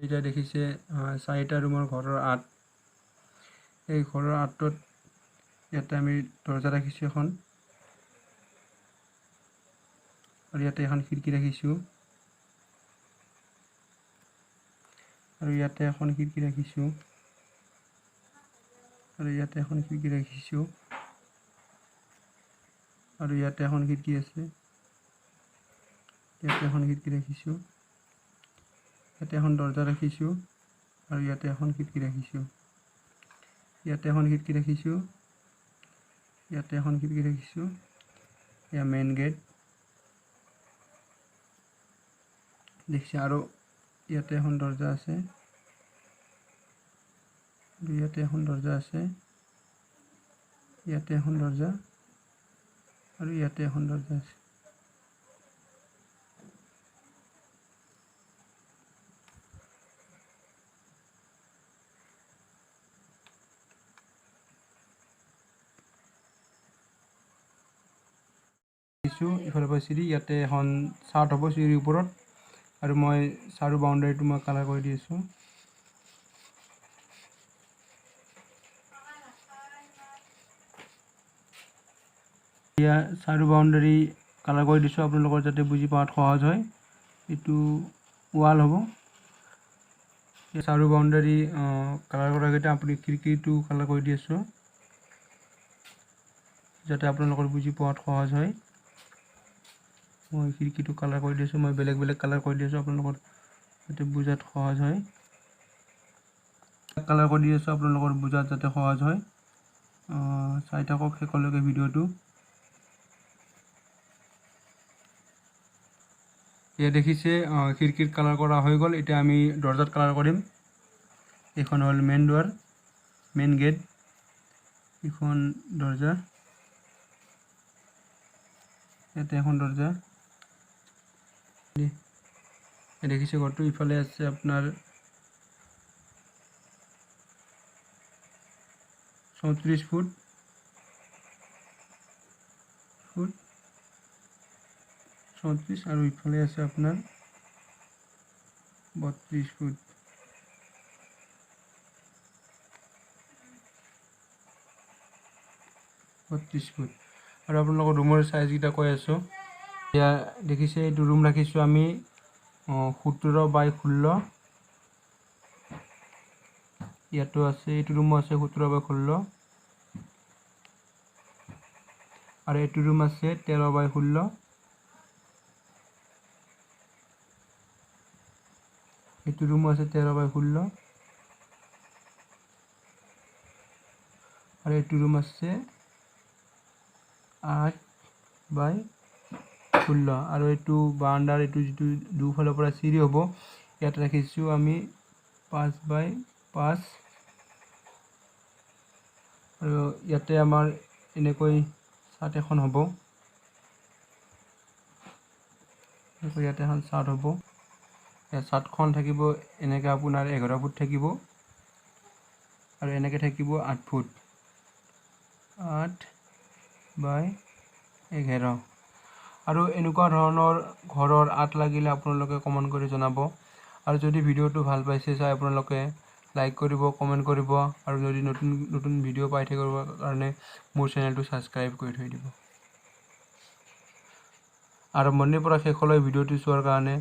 এটা দেখিছে 4টা ৰুমৰ ঘৰৰ আঁত। এই ঘৰৰ আঁতত ইয়াতে আমি দৰজা ৰাখিছোঁ এখন, আৰু ইয়াতে এখন খিৰিকী ৰাখিছোঁ, আৰু ইয়াতে এখন খিৰিকী ৰাখিছোঁ, আৰু ইয়াতে এখন খিৰিকী ৰাখিছোঁ, আৰু ইয়াতে এখন খিৰিকী আছে, ইয়াতে এখন খিৰিকী ৰাখিছোঁ, ইয়াতে এখন দৰজা ৰাখিছোঁ, আৰু ইয়াতে এখন খিৰিকী ৰাখিছোঁ, ইয়াতে এখন খিৰিকী ৰাখিছোঁ, ইয়াতে এখন খিৰিকী ৰাখিছোঁ। এয়া মেইন গেট দেখিছে, আৰু ইয়াতে এখন দৰজা আছে, ইয়াতে এখন দৰজা আছে, ইয়াতে এখন দৰজা, আৰু ইয়াতে এখন দৰজা আছে। ইফালৰ পৰা চিৰি, ইয়াতে এখন চাৰ্ট হ'ব চিৰিৰ ওপৰত, আৰু মই চাৰু বাউণ্ডাৰীটো মই কালাৰ কৰি দি আছোঁ। এতিয়া চাৰু বাউণ্ডাৰী কালাৰ কৰি দিছোঁ আপোনালোকৰ যাতে বুজি পোৱাত সহজ হয়। এইটো ৱাল হ'ব। চাৰু বাউণ্ডাৰী কালাৰ কৰাৰ আগতে আপুনি খিৰিকীটো কালাৰ কৰি দি আছোঁ যাতে আপোনালোকৰ বুজি পোৱাত সহজ হয়। মই খিৰিকীটো কালাৰ কৰি দিছোঁ, মই বেলেগ বেলেগ কালাৰ কৰি দিছোঁ আপোনালোকৰ যাতে বুজাত সহজ হয়। কালাৰ কৰি দি আছোঁ আপোনালোকৰ বুজাত যাতে সহজ হয়। চাই থাকক শেষলৈকে ভিডিঅ'টো। এয়া দেখিছে খিৰিকীৰ কালাৰ কৰা হৈ গ'ল। এতিয়া আমি দৰজাত কালাৰ কৰিম। এইখন হ'ল মেইন দুৱাৰ, মেইন গেট, এইখন দৰজা, ইয়াতে এখন দৰজা দেখিছে। ঘৰটো ইফালে আছে আপোনাৰ 34 ফুট, 34, আৰু ইফালে আছে আপোনাৰ 32 ফুট। আৰু আপোনালোকৰ ৰুমৰ চাইজকেইটা কৈ আছোঁ। এতিয়া দেখিছে এইটো ৰুম ৰাখিছোঁ আমি 17x16। ইয়াতো আছে, এইটো ৰুমো আছে 17x16, আৰু এইটো ৰুম আছে 13x16। এইটো ৰুমো আছে 13x16, আৰু এইটো ৰুম আছে 8x16, আৰু এইটো বাৰাণ্ডাৰ এইটো যিটো দুফালৰ পৰা চিৰি হ'ব, ইয়াত ৰাখিছোঁ আমি 5x5, আৰু ইয়াতে আমাৰ এনেকৈ চাট এখন হ'ব, ইয়াতে এখন চাট হ'ব। চাটখন থাকিব এনেকৈ আপোনাৰ 11 ফুট থাকিব, আৰু এনেকৈ থাকিব 8 ফুট, 8x11। আৰু এনেকুৱা ধৰণৰ ঘৰৰ আঁত লাগিলে আপোনালোকে কমেণ্ট কৰি জনাব। আৰু যদি ভিডিঅ'টো ভাল পাইছে চাই আপোনালোকে লাইক কৰিব, কমেণ্ট কৰিব, আৰু যদি নতুন নতুন ভিডিঅ' পাই থাকিবৰ কাৰণে মোৰ চেনেলটো ছাবস্ক্ৰাইব কৰি থৈ দিব। আৰম্ভণিৰ পৰা শেষলৈ ভিডিঅ'টো চোৱাৰ কাৰণে